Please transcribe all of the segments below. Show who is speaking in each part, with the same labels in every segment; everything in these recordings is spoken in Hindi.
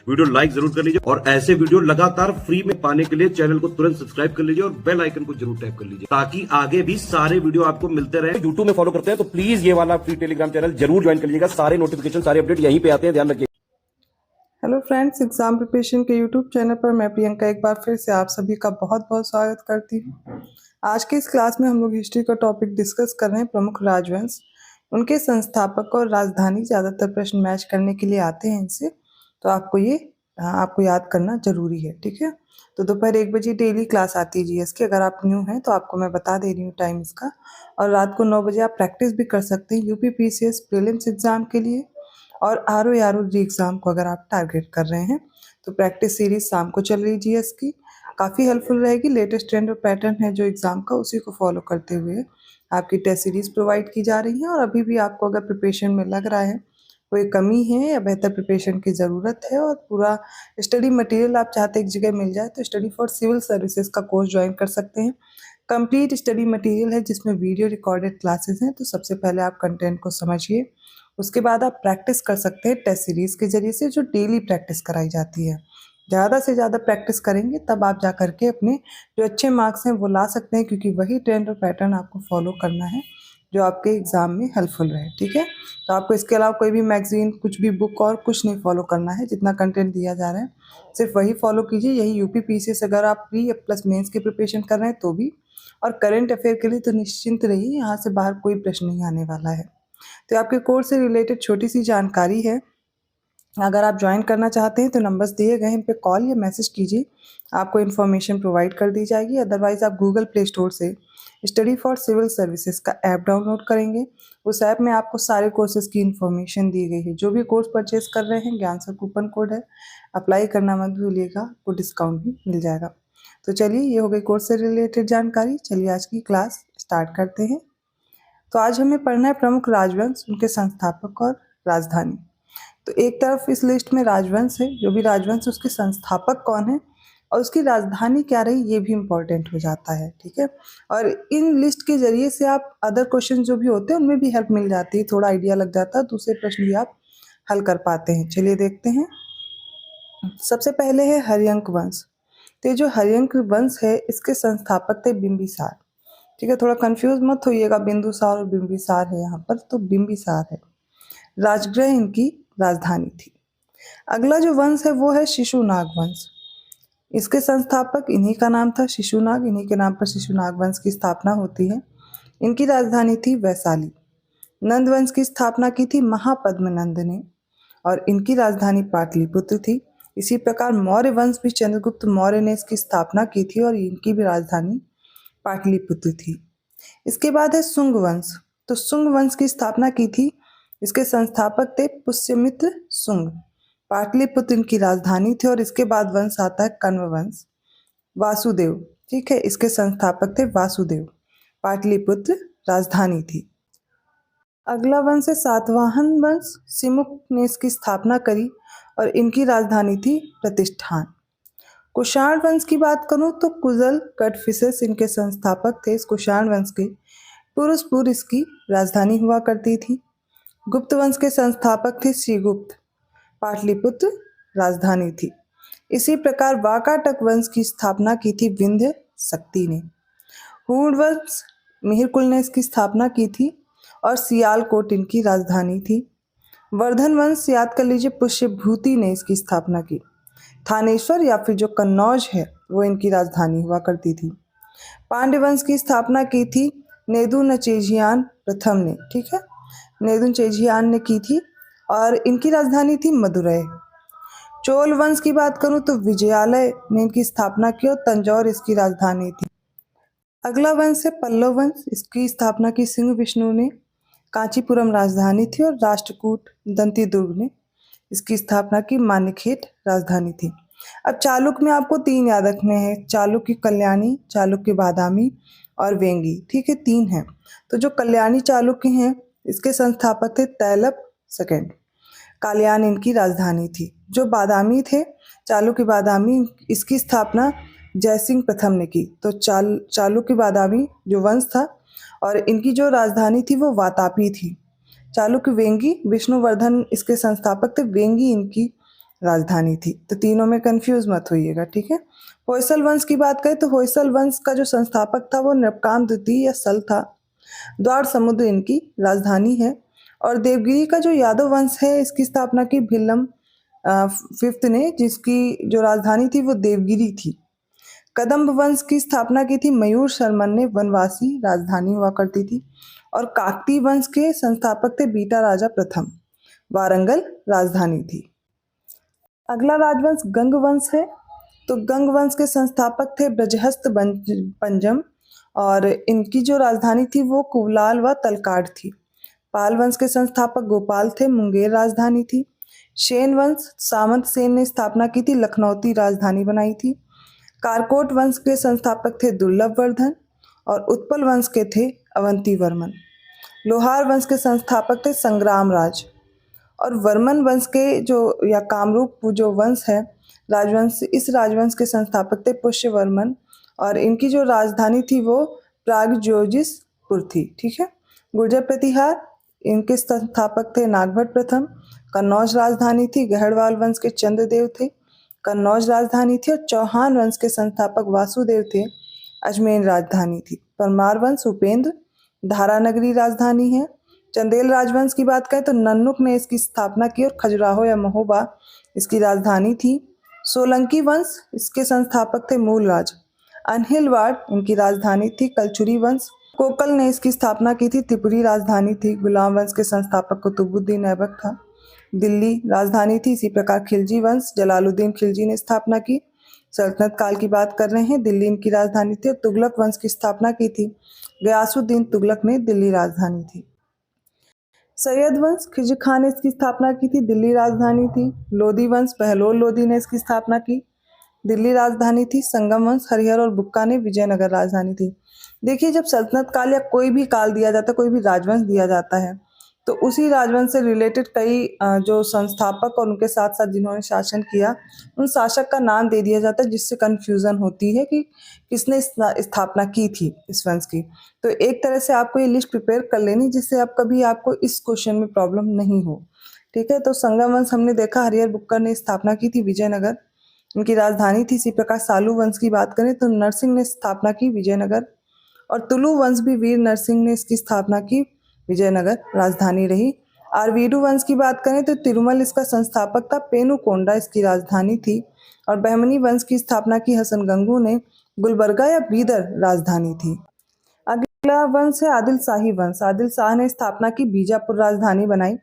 Speaker 1: वीडियो लाइक जरूर कर लीजिए और ऐसे वीडियो लगातार फ्री में पाने के लिए चैनल को तुरंत सब्सक्राइब कर लीजिए और बेल आइकन को जरूर टैप कर लीजिए ताकि आगे भी सारे वीडियो आपको मिलते रहे। यूट्यूब में फॉलो करते हैं तो प्लीज ये वाला फ्री टेलीग्राम चैनल जरूर ज्वाइन कर लीजिएगा। सारे नोटिफिकेशन सारे अपडेट यहीं पे आते हैं, ध्यान रखिए।
Speaker 2: हेलो फ्रेंड्स, एग्जाम प्रिपरेशन के यूट्यूब चैनल पर मैं प्रियंका एक बार फिर से आप सभी का बहुत बहुत स्वागत करती हूँ। आज के इस क्लास में हम लोग हिस्ट्री का टॉपिक डिस्कस कर रहे हैं। प्रमुख राजवंश, उनके संस्थापक और राजधानी ज़्यादातर प्रश्न मैच करने के लिए आते हैं इनसे, तो आपको याद करना जरूरी है। ठीक है, तो दोपहर 1 बजे डेली क्लास आती है जीएस की। अगर आप न्यू हैं तो आपको मैं बता दे रही हूँ टाइम इसका। और रात को 9 बजे आप प्रैक्टिस भी कर सकते हैं यूपी पीसीएस प्रीलिम्स एग्जाम के लिए और आरओ री एग्ज़ाम को अगर आप टारगेट कर रहे हैं तो प्रैक्टिस सीरीज शाम को चल रही जीएस की, काफ़ी हेल्पफुल रहेगी। लेटेस्ट ट्रेंड और पैटर्न है जो एग्ज़ाम का, उसी को फॉलो करते हुए आपकी टेस्ट सीरीज प्रोवाइड की जा रही है। और अभी भी आपको अगर प्रिपरेशन में लग रहा है कोई कमी है या बेहतर प्रिपरेशन की ज़रूरत है और पूरा स्टडी मटेरियल आप चाहते एक जगह मिल जाए, तो स्टडी फॉर सिविल सर्विसेज का कोर्स ज्वाइन कर सकते हैं। कंप्लीट स्टडी मटेरियल है जिसमें वीडियो रिकॉर्डेड क्लासेस हैं। तो सबसे पहले आप कंटेंट को समझिए, उसके बाद आप प्रैक्टिस कर सकते हैं टेस्ट सीरीज़ के जरिए से, जो डेली प्रैक्टिस कराई जाती है। ज़्यादा से ज़्यादा प्रैक्टिस करेंगे तब आप जा करके अपने जो अच्छे मार्क्स हैं वो ला सकते हैं, क्योंकि वही ट्रेंड और पैटर्न आपको फॉलो करना है जो आपके एग्ज़ाम में हेल्पफुल रहे। ठीक है, तो आपको इसके अलावा कोई भी मैगजीन, कुछ भी बुक और कुछ नहीं फॉलो करना है। जितना कंटेंट दिया जा रहा है सिर्फ वही फॉलो कीजिए। यही यूपी पीसीएस अगर आप प्री प्लस मेंस की प्रिपरेशन कर रहे हैं तो भी, और करेंट अफेयर के लिए तो निश्चिंत रहिए, यहाँ से बाहर कोई प्रश्न नहीं आने वाला है। तो आपके कोर्स से रिलेटेड छोटी सी जानकारी है। अगर आप ज्वाइन करना चाहते हैं तो नंबर्स दिए गए हैं, इन पे कॉल या मैसेज कीजिए, आपको इन्फॉर्मेशन प्रोवाइड कर दी जाएगी। अदरवाइज़ आप गूगल प्ले स्टोर से स्टडी फॉर सिविल सर्विसेज का ऐप डाउनलोड करेंगे। उस ऐप में आपको सारे कोर्सेज की इन्फॉर्मेशन दी गई है। जो भी कोर्स परचेज कर रहे हैं, ज्ञान सर कूपन कोड है, अप्लाई करना मत भूलिएगा, आपको डिस्काउंट भी मिल जाएगा। तो चलिए, ये हो गई कोर्स से रिलेटेड जानकारी। चलिए आज की क्लास स्टार्ट करते हैं। तो आज हमें पढ़ना है प्रमुख राजवंश, उनके संस्थापक और राजधानी। तो एक तरफ इस लिस्ट में राजवंश है, जो भी राजवंश उसके संस्थापक कौन है और उसकी राजधानी क्या रही, ये भी इम्पोर्टेंट हो जाता है। ठीक है, और इन लिस्ट के जरिए से आप अदर क्वेश्चन जो भी होते हैं उनमें भी हेल्प मिल जाती है, थोड़ा आइडिया लग जाता है, दूसरे प्रश्न भी आप हल कर पाते हैं। चलिए देखते हैं। सबसे पहले है हर्यंक वंश। तो ये जो हर्यंक वंश है इसके संस्थापक थे बिंबिसार। ठीक है, थोड़ा कंफ्यूज मत होइएगा, बिंदुसार और बिंबिसार है यहाँ पर, तो बिंबिसार है। राजगृह इनकी राजधानी थी। अगला जो वंश है वो है शिशुनाग वंश। इसके संस्थापक, इन्हीं का नाम था शिशुनाग, इन्हीं के नाम पर शिशुनाग वंश की स्थापना होती है। इनकी राजधानी थी वैशाली। नंद वंश की स्थापना की थी महापद्म नंद ने और इनकी राजधानी पाटलिपुत्र थी। इसी प्रकार मौर्य वंश भी चंद्रगुप्त मौर्य ने इसकी स्थापना की थी और इनकी भी राजधानी पाटलिपुत्र थी। इसके बाद है शुंग वंश। तो शुंग वंश की स्थापना की थी, इसके संस्थापक थे पुष्यमित्र शुंग। पाटलिपुत्र इनकी राजधानी थी। और इसके बाद वंश आता है कण्व वंश। वासुदेव, ठीक है, इसके संस्थापक थे वासुदेव। पाटलिपुत्र राजधानी थी। अगला वंश है सातवाहन वंश। सिमुक ने इसकी स्थापना करी और इनकी राजधानी थी प्रतिष्ठान। कुषाण वंश की बात करूं तो कुजल कटफिसेस इनके संस्थापक थे। इस कुषाण वंश के पुरुषपुर इसकी राजधानी हुआ करती थी। गुप्त वंश के संस्थापक थे श्रीगुप्त। पाटलिपुत्र राजधानी थी। इसी प्रकार वाकाटक वंश की स्थापना की थी विंध्य शक्ति ने। हूण वंश मिहिरकुल ने इसकी स्थापना की थी और सियालकोट इनकी राजधानी थी। वर्धन वंश याद कर लीजिए, पुष्यभूति ने इसकी स्थापना की। थानेश्वर या फिर जो कन्नौज है वो इनकी राजधानी हुआ करती थी। पांड्य वंश की स्थापना की थी नेदुनचेजियान प्रथम ने। ठीक है, नेदुनचेजियान ने की थी और इनकी राजधानी थी मदुरै। चोल वंश की बात करूं तो विजयालय ने इनकी स्थापना की और तंजौर इसकी राजधानी थी। अगला वंश है पल्लव वंश। इसकी स्थापना की सिंह विष्णु ने। कांचीपुरम राजधानी थी और राष्ट्रकूट दंती दुर्ग ने इसकी स्थापना की। मानिकहेट राजधानी थी। अब चालुक्य में आपको 3 याद रखने हैं, चालुक्य कल्याणी, चालुक्य बादामी और वेंगी। ठीक है, 3 हैं। तो जो कल्याणी चालुक्य हैं इसके संस्थापक थे तैलप सेकंड। काल्यान इनकी राजधानी थी। जो बादामी थे, चालुक्य बादामी, इसकी स्थापना जयसिंह प्रथम ने की। तो चालुक्य बादामी जो वंश था और इनकी जो राजधानी थी वो वातापी थी। चालुक्य वेंगी, विष्णुवर्धन इसके संस्थापक थे। वेंगी इनकी राजधानी थी। तो तीनों में कंफ्यूज मत होइएगा, ठीक है। होयसल वंश की बात करें तो होयसल वंश का जो संस्थापक था वो नृपकाम द्वितीय या सल था। द्वार समुद्र इनकी राजधानी है। और देवगिरी का जो यादव वंश है इसकी स्थापना की भिल्लम फिफ्थ ने, जिसकी जो राजधानी थी वो देवगिरी थी। कदम्ब वंश की स्थापना की थी मयूर शर्मन ने, वनवासी राजधानी हुआ करती थी। और काकती वंश के संस्थापक थे बीटा राजा प्रथम, वारंगल राजधानी थी। अगला राजवंश गंग वंश है। तो गंग वंश के संस्थापक थे ब्रजहस्त पंजम और इनकी जो राजधानी थी वो कुवलाल व तलकाड थी। पाल वंश के संस्थापक गोपाल थे, मुंगेर राजधानी थी। सेन वंश सामंत सेन ने स्थापना की थी, लखनौती राजधानी बनाई थी। कारकोट वंश के संस्थापक थे दुर्लभ वर्धन और उत्पल वंश के थे अवंती वर्मन। लोहार वंश के संस्थापक थे संग्राम राज। और वर्मन वंश के जो या कामरूप जो वंश है राजवंश, इस राजवंश के संस्थापक थे पुष्यवर्मन और इनकी जो राजधानी थी वो प्रागज्योतिषपुर थी, ठीक है। गुर्जर प्रतिहार, इनके संस्थापक थे नागभट्ट प्रथम। कन्नौज राजधानी थी। गहड़वाल वंश के चंद्रदेव थे, कन्नौज राजधानी थी। और चौहान वंश के संस्थापक वासुदेव थे, अजमेर राजधानी थी। परमार वंश उपेंद्र, धारानगरी राजधानी है। चंदेल राजवंश की बात करें तो नन्नुक ने इसकी स्थापना की और खजुराहो या महोबा इसकी राजधानी थी। सोलंकी वंश, इसके संस्थापक थे मूलराज। अनहिलवाड़ इनकी राजधानी थी। कलचुरी वंश, कोकल ने इसकी स्थापना की थी, त्रिपुरी राजधानी थी। गुलाम वंश के संस्थापक कुतुबुद्दीन ऐबक था, दिल्ली राजधानी थी। इसी प्रकार खिलजी वंश, जलालुद्दीन खिलजी ने स्थापना की, सल्तनत काल की बात कर रहे हैं, दिल्ली इनकी राजधानी थी। और तुगलक वंश की स्थापना की थी गयासुद्दीन तुगलक ने, दिल्ली राजधानी थी। सैयद वंश, खिज्र खान ने इसकी स्थापना की थी, दिल्ली राजधानी थी। लोधी वंश, बहलोल लोधी ने इसकी स्थापना की, दिल्ली राजधानी थी। संगम वंश, हरिहर और बुक्का ने विजयनगर राजधानी थी। देखिए, जब सल्तनत काल या कोई भी काल दिया जाता है, कोई भी राजवंश दिया जाता है, तो उसी राजवंश से रिलेटेड कई जो संस्थापक और उनके साथ साथ जिन्होंने शासन किया उन शासक का नाम दे दिया जाता है, जिससे कन्फ्यूज़न होती है कि किसने स्थापना की थी इस वंश की। तो एक तरह से आपको ये लिस्ट प्रिपेयर कर लेनी, जिससे आप कभी आपको इस क्वेश्चन में प्रॉब्लम नहीं हो, ठीक है। तो संगम वंश हमने देखा, हरिहर बुक्कर ने स्थापना की थी, विजयनगर उनकी राजधानी थी। इसी प्रकार सालू वंश की बात करें तो नरसिंह ने स्थापना की, विजयनगर। और तुलु वंश भी वीर नरसिंह ने इसकी स्थापना की, विजयनगर राजधानी रही। आरवीडू वंश की बात करें तो तिरुमल इसका संस्थापक था, पेनुकोंडा इसकी राजधानी थी। और बहमनी वंश की स्थापना की हसन गंगू ने, गुलबर्गा या बीदर राजधानी थी। अगला वंश है आदिल शाही वंश। आदिल शाह ने स्थापना की, बीजापुर राजधानी बनाई।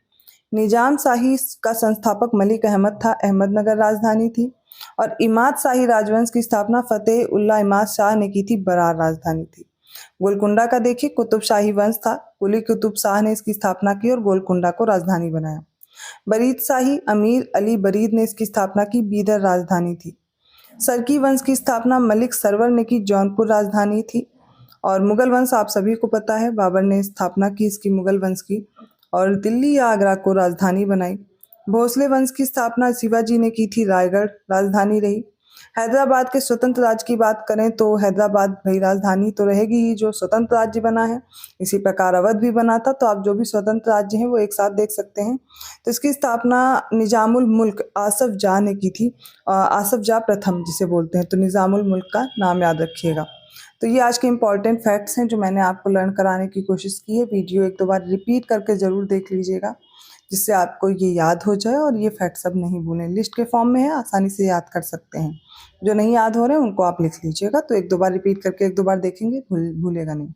Speaker 2: निजाम शाही का संस्थापक मलिक अहमद था, अहमदनगर राजधानी थी। और इमाद शाही राजवंश की स्थापना फतेह उल्लाह इमाद शाह ने की थी, बरार राजधानी थी। गोलकुंडा का देखिए, कुतुब शाही वंश था, कुली कुतुब शाह ने इसकी स्थापना की और गोलकुंडा को राजधानी बनाया। बरीद शाही, अमीर अली बरीद ने इसकी स्थापना की, बीदर राजधानी थी। सरकी वंश की स्थापना मलिक सरवर ने की, जौनपुर राजधानी थी। और मुगल वंश आप सभी को पता है, बाबर ने स्थापना की इसकी मुगल वंश की और दिल्ली या आगरा को राजधानी बनाई। भोसले वंश की स्थापना शिवाजी ने की थी, रायगढ़ राजधानी रही। हैदराबाद के स्वतंत्र राज्य की बात करें तो हैदराबाद भाई राजधानी तो रहेगी ही, जो स्वतंत्र राज्य बना है। इसी प्रकार अवध भी बना था, तो आप जो भी स्वतंत्र राज्य हैं वो एक साथ देख सकते हैं। तो इसकी स्थापना निजामुल मुल्क आसफ जाह ने की थी, आसफ जाह प्रथम जिसे बोलते हैं, तो निजामुल मुल्क का नाम याद रखिएगा। तो ये आज के इम्पॉर्टेंट फैक्ट्स हैं जो मैंने आपको लर्न कराने की कोशिश की है। वीडियो एक दो बार रिपीट करके ज़रूर देख लीजिएगा, जिससे आपको ये याद हो जाए और ये फैक्ट्स सब नहीं भूलें। लिस्ट के फॉर्म में है, आसानी से याद कर सकते हैं। जो नहीं याद हो रहे हैं उनको आप लिख लीजिएगा, तो एक दो बार रिपीट करके एक दो बार देखेंगे, भूलेगा नहीं।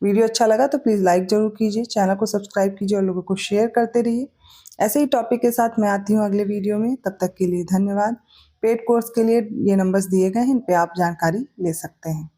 Speaker 2: वीडियो अच्छा लगा तो प्लीज़ लाइक ज़रूर कीजिए, चैनल को सब्सक्राइब कीजिए और लोगों को शेयर करते रहिए। ऐसे ही टॉपिक के साथ मैं आती हूँ अगले वीडियो में, तब तक के लिए धन्यवाद। पेड कोर्स के लिए ये नंबर्स दिए गए हैं, इन पर आप जानकारी ले सकते हैं।